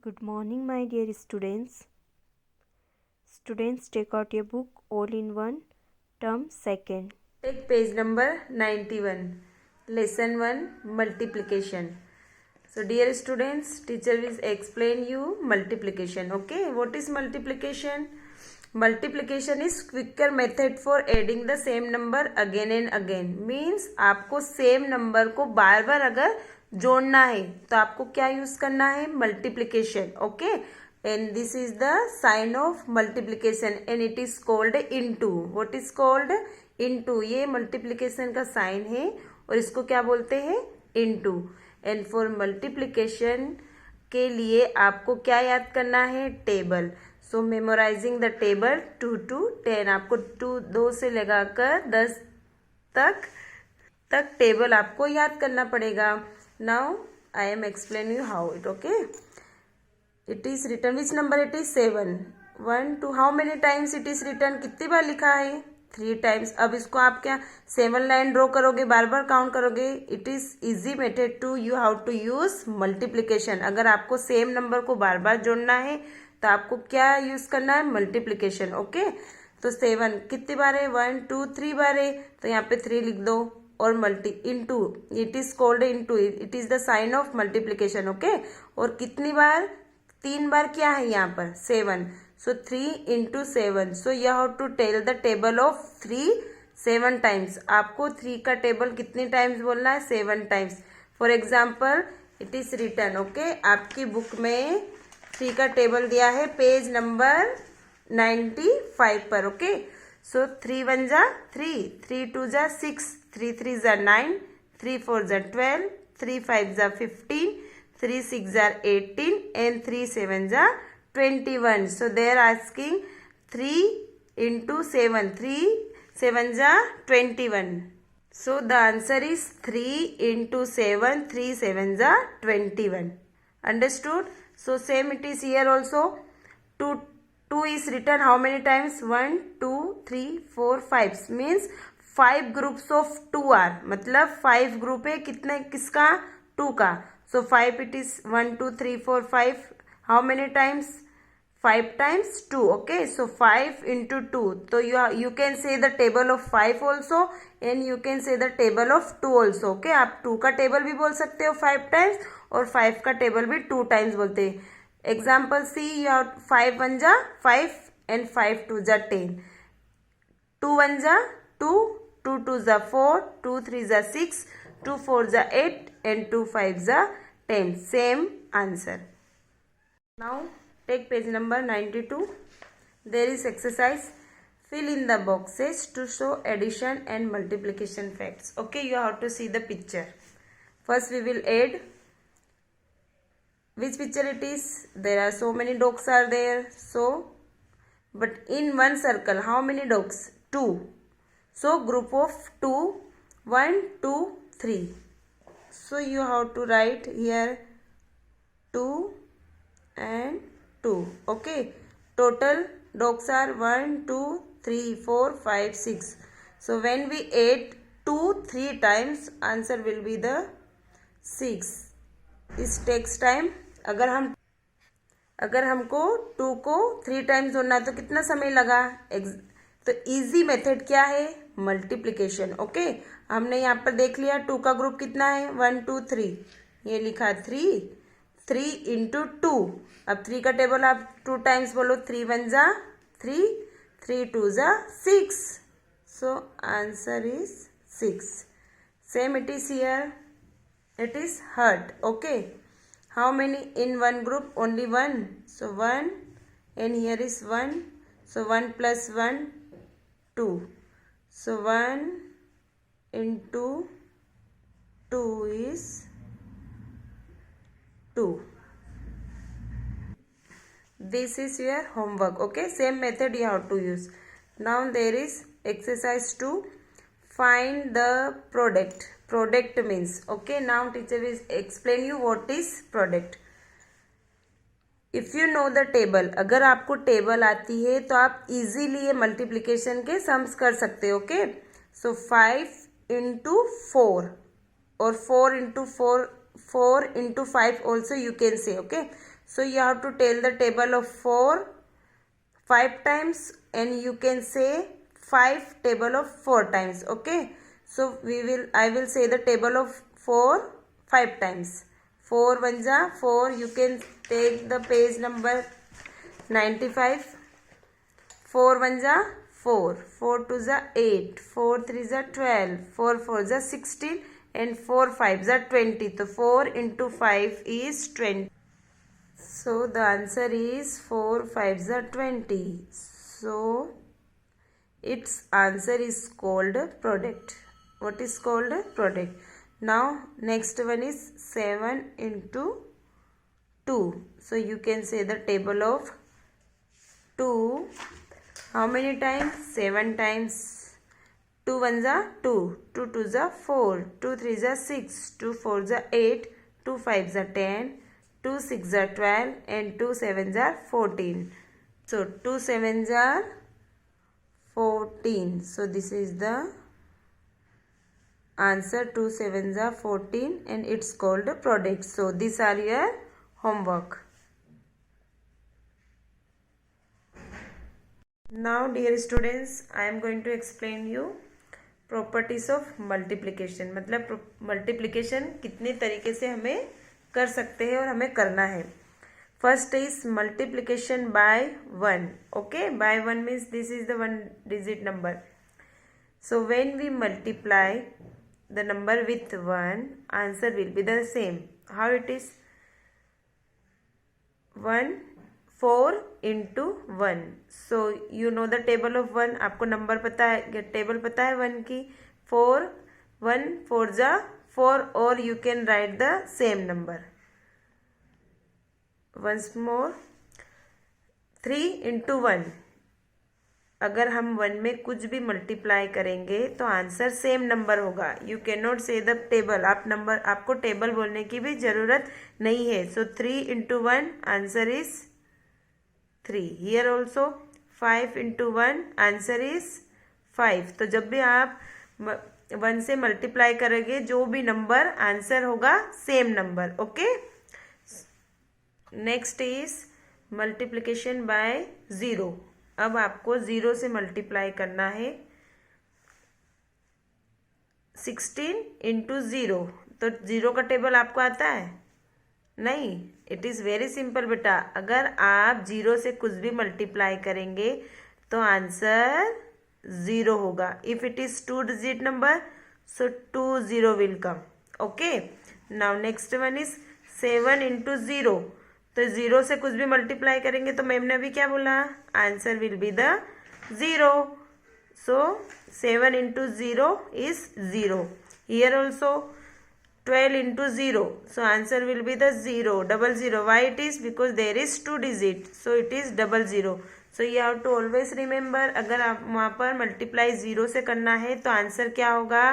Good morning, my dear students. Students, take out your book all in one, term second. Take page number 91, lesson 1, multiplication. So dear students, teacher will explain you multiplication. Okay, what is multiplication? Multiplication is quicker method for adding the same number again and again. Means आपको same number को बार बार अगर जोड़ना है तो आपको क्या use करना है? Multiplication. Okay, and this is the sign of multiplication and it is called into. What is called? into. ये मल्टीप्लीकेशन का साइन है और इसको क्या बोलते हैं? into. एंड फॉर मल्टीप्लीकेशन के लिए आपको क्या याद करना है? Table. So memorising the table 2 to 10. आपको 2 से लगाकर 10 तक टेबल आपको याद करना पड़ेगा. Now I am explain you how it. Okay, it is return which number? It is 7. 1 2. How many times it is return? कितनी बार लिखा है? 3 टाइम्स. अब इसको आप क्या 7 लाइन ड्रॉ करोगे, बार बार काउंट करोगे? It is easy method to you how to use multiplication. अगर आपको सेम नंबर को बार बार जोड़ना है तो आपको क्या यूज करना है? मल्टीप्लीकेशन. ओके, तो 7 कितनी बार है? 1 2 3 बार है, तो यहाँ पे 3 लिख दो. और multi into, it is called into, it is the sign of multiplication. Okay, और कितनी बार? 3 बार क्या है यहाँ पर? 7. So 3 into 7. So you have to tell the table of 3 7 times. आपको 3 का टेबल कितने टाइम्स बोलना है? 7 times. For example it is return. Okay, आपकी बुक में 3 का टेबल दिया है पेज नंबर 95 पर. ओके, सो 3 1 जा 3, 3 2 जा 6, 3 3 जा 9, 3 4 जा 12, 3 5 जा 15, 3 6 जा 18 and 3 7 जा 21. So they are asking 3 into 7. 3 7 ja 21. So the answer is 3 into 7. 3 7 ja 21. Understood? So same it is here also. 2 is written how many times? 1 2 3 4 5. Means 5 groups of 2 are. मतलब 5 group है कितने? किसका? 2 का. So 5 it is 1 2 3 4 5. How many times? 5 times 2. Okay, so 5 into 2. So you can say the table of 5 also and you can say the table of 2 also. Okay, आप 2 का table भी बोल सकते हो 5 टाइम्स और 5 का टेबल भी 2 टाइम्स बोलते हैं. एग्जाम्पल सी, यू हैव 5 1 जा 5 and 5 2 जा 10, 2 1 जा 2, 2 2 जा 4, 2 3 जा 6, 2 4 जा 8 and 2 5 जा 10. Same answer. Now take page number 92. There is exercise. Fill in the boxes to show addition and multiplication facts. Okay, you have to see the picture. First we will add. Which picture it is? There are so many dogs are there. So, but in one circle, how many dogs? 2. So group of 2, 1 2 3. So you have to write here 2 and 2. Okay, total dogs are 1 2 3 4 5 6. So when we add 2 3 times, answer will be the 6. This takes time. अगर हमको 2 को 3 times जोड़ना तो कितना समय लगा? तो easy method क्या है? मल्टीप्लीकेशन. ओके, हमने यहाँ पर देख लिया 2 का ग्रुप कितना है? 1 2 3. ये लिखा 3 into 2. अब 3 का टेबल आप 2 टाइम्स बोलो. 3 1 जा 3, 3 2 जा 6. So answer is 6. Same it is here. It is hurt. Okay. How many in one group? Only 1. So 1 and here is 1. So 1 plus 1 2. So 1 into 2 is 2. This is your homework. Okay, same method you have to use. Now there is exercise 2. Find the product. Product means, okay, now teacher will explain you what is product. If you know the table, अगर आपको table आती है तो आप easily ये multiplication के sums कर सकते हो. Okay, so 5 into 4 or 4 into 4 into 5 also you can say. Okay, So you have to tell the table of 4 5 times, and you can say 5 table of 4 times. Okay, so I will say the table of 4 5 times. 4 1 ja 4. You can take the page number 95. 4 1 ja 4, 4 2 ja 8, 4 3 ja 12, 4 4 ja 16, and 4 5 ja 20. So 4 into 5 is 20. So the answer is 4 5 are 20. So its answer is called product. What is called product? Now next one is 7 into 2. So you can say the table of 2. How many times? 7 times. 2 1 are 2, 2 2 are 4, 2 3 are 6, 2 4 are 8, 2 5 are 10, 2 6 are 12, and 2 7 are 14. So 2 7 are 14. So this is the answer. 2 7 are 14, and it's called a product. So these are your homework. Now dear students, I am going to explain you properties of multiplication. मतलब multiplication कितने तरीके से हमें कर सकते हैं और हमें करना है. First is multiplication by 1. Okay, by 1 means this is the 1 digit number. So when we multiply the number with 1, answer will be the same. How it is? 1 4 into 1. So you know the table of 1. आपको number पता है, table पता है 1 की. 4 1 4 जा 4, और you can write the same number. Once more, 3 into 1. अगर हम 1 में कुछ भी मल्टीप्लाई करेंगे तो आंसर सेम नंबर होगा. यू कैन नॉट से द टेबल. आपको टेबल बोलने की भी जरूरत नहीं है. सो 3 into 1 answer is 3. Here also 5 into 1 answer is 5. तो जब भी आप 1 से मल्टीप्लाई करेंगे, जो भी नंबर आंसर होगा same number. Okay, next is multiplication bye 0. अब आपको 0 से मल्टीप्लाई करना है. 16 into 0. तो 0 का टेबल आपको आता है? नहीं. इट इज़ वेरी सिंपल बेटा. अगर आप 0 से कुछ भी मल्टीप्लाई करेंगे तो आंसर 0 होगा. If it is 2 digit number, so 2 0 will come. Okay, now next one is 7 into 0. तो 0 से कुछ भी मल्टीप्लाई करेंगे तो मैम ने अभी क्या बोला? Answer will be the 0. So 7 into 0 is 0. Here also 12 into 0. So answer will be the 0, double 0. Why it is? Because there is 2 digit. So it is double 0. So you have to always remember, अगर आप वहाँ पर multiply 0 से करना है तो answer क्या होगा?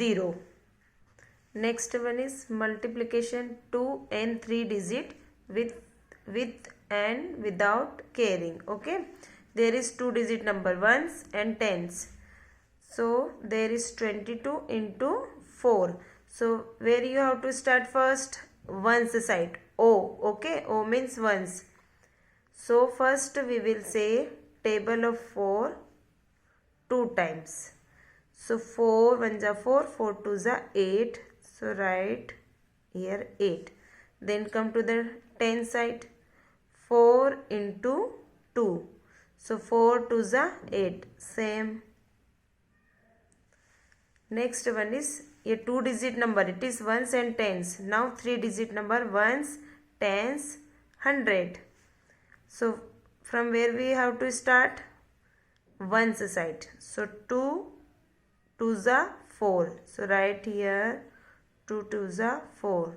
0. Next one is multiplication 2 and 3 digit with and without carrying. Okay, there is 2 digit number, ones and tens. So there is 22 into 4. So where you have to start first? Ones side. O. Okay, O means ones. So first we will say table of 4 2 times. So 4 1 ja 4, 4 2 ja 8. So write here 8. Then come to the 10 side. 4 into 2. So 4 2 ja 8. Same. Next one is a 2 digit number. It is ones and tens. Now 3 digit number, ones, tens, 100. So from where we have to start? Ones side. So 2 2s are 4. So write here 2 2s are 4.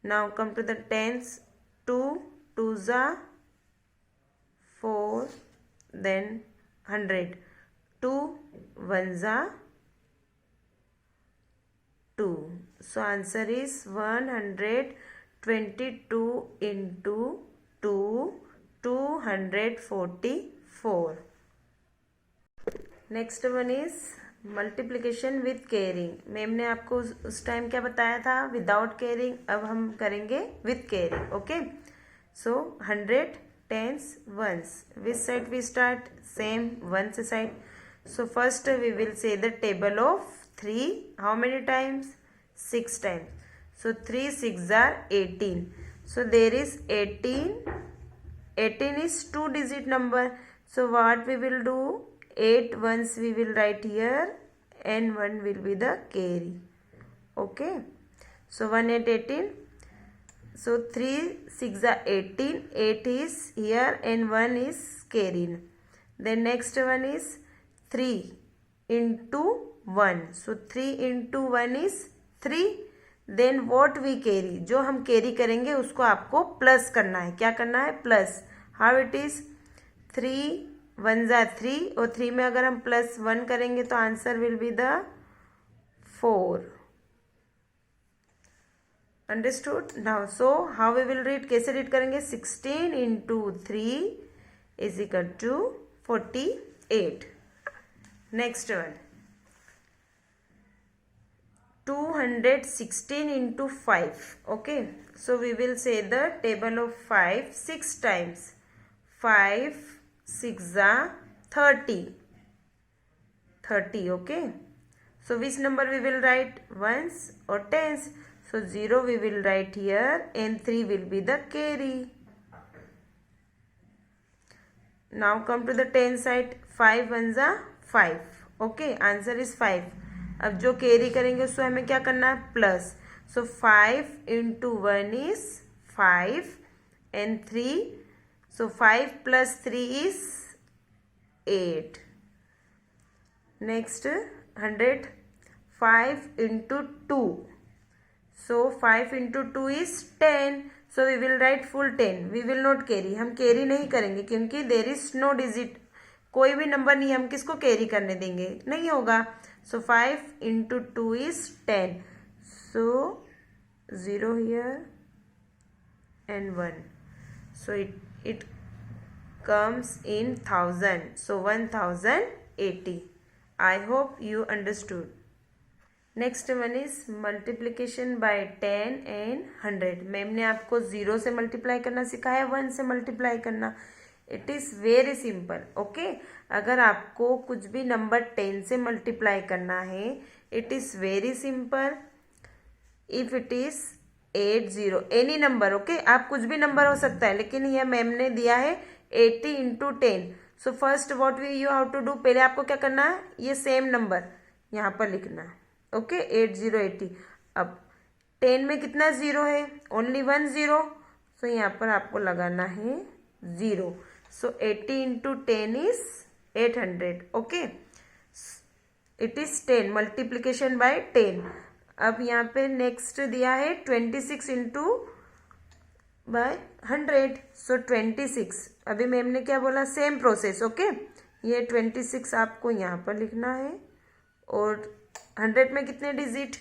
Now come to the tens. 2 2s are 4. Then 100. 2 1s are 2. So answer is 122 into 2, 244. Next one is multiplication with caring. Ma'am ने आपको उस time क्या बताया था? Without caring. अब हम करेंगे with caring. Okay, So 100 tens ones. Which side we start? Same ones side. So first we will say the table of 3. How many times? 6 times. So 3 6 are 18. So there is 18. 18 is 2 digit number. So what we will do? 8 ones we will write here and 1 will be the carry. Okay. So 1 8 18. So 3 6 are 18. 8 is here and 1 is carried. Then next one is 3 into 1. So 3 into 1 is 3. Then what we carry? जो हम carry करेंगे उसको आपको plus करना है. क्या करना है? प्लस. How it is? 3 1 जा 3 और 3 में अगर हम प्लस 1 करेंगे तो answer will be the 4. Understood. Now so how we will read? कैसे रीड करेंगे? 16 into 3 is equal to 48. Next one 216 into 5. Okay, so we will say the table of 5 6 times. 5 6 are 30. 30. Okay, so which number we will write? Ones or tens? So 0 we will write here and 3 will be the carry. Now come to the 10 side. 5 ones are 5. Okay, answer is 5. अब जो carry करेंगे उसको हमें क्या करना है? Plus. So 5 into 1 is 5 and 3. So 5 plus 3 is 8. Next 100. 5 into 2. So 5 into 2 is 10. So we will write full 10. We will not carry. हम carry नहीं करेंगे क्योंकि देर इज नो डिजिट. कोई भी नंबर नहीं हम किसको कैरी करने देंगे, नहीं होगा. So 5 into 2 is 10. So 0 here and 1. So it comes in 1000. So 1080. I hope you understood. Next one is multiplication bye 10 and 100. Ma'am ने आपको 0 से मल्टीप्लाई करना सिखाया, 1 से मल्टीप्लाई करना. It is very simple. Okay, अगर आपको कुछ भी नंबर 10 से मल्टीप्लाई करना है, it is very simple. If it is 80 any number. Okay, आप कुछ भी नंबर हो सकता है, लेकिन यह मैम ने दिया है 80 into 10. So first what we you how to do, पहले आपको क्या करना है? ये सेम नंबर यहाँ पर लिखना है. ओके, 8080. अब 10 में कितना 0 है? ओनली 1 0. सो यहाँ पर आपको लगाना है 0. सो 80 into 10 is 800. Okay, it is 10 multiplication bye 10. अब यहाँ पे नेक्स्ट दिया है 26 इंटू बाय 100. सो 26. अभी मैम ने क्या बोला? Same process. ओके, ये 26 आपको यहाँ पर लिखना है. और 100 में कितने digit?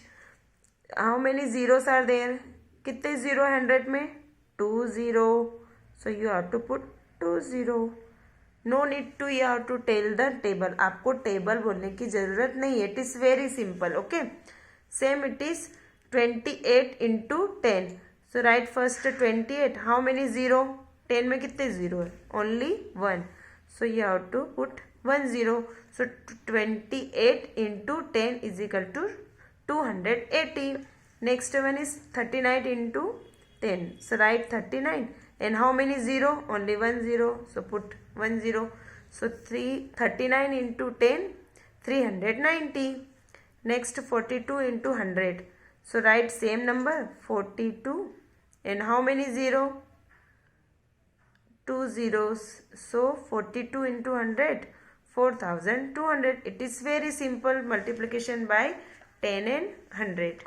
How many zeros are there? कितने जीरो है 100 में? 2 0. So you have to put 2 0. No need to you have to tell the table. आपको टेबल बोलने की जरूरत नहीं है. It is very simple. Okay, same it is 28 into 10. So write first 28. How many zero? 10 में कितने जीरो है? Only 1. So you have to put 1 0. So 28 into 10 is equal to 280. Next one is 39 into 10. So write 39. And how many 0? Only 1 0. So put 1 0. So 39 into 10, 390. Next 42 into 100. So write same number 42. And how many 0? 2 zeros. So 42 into 100. 4200. It is very simple multiplication by 10 and 100.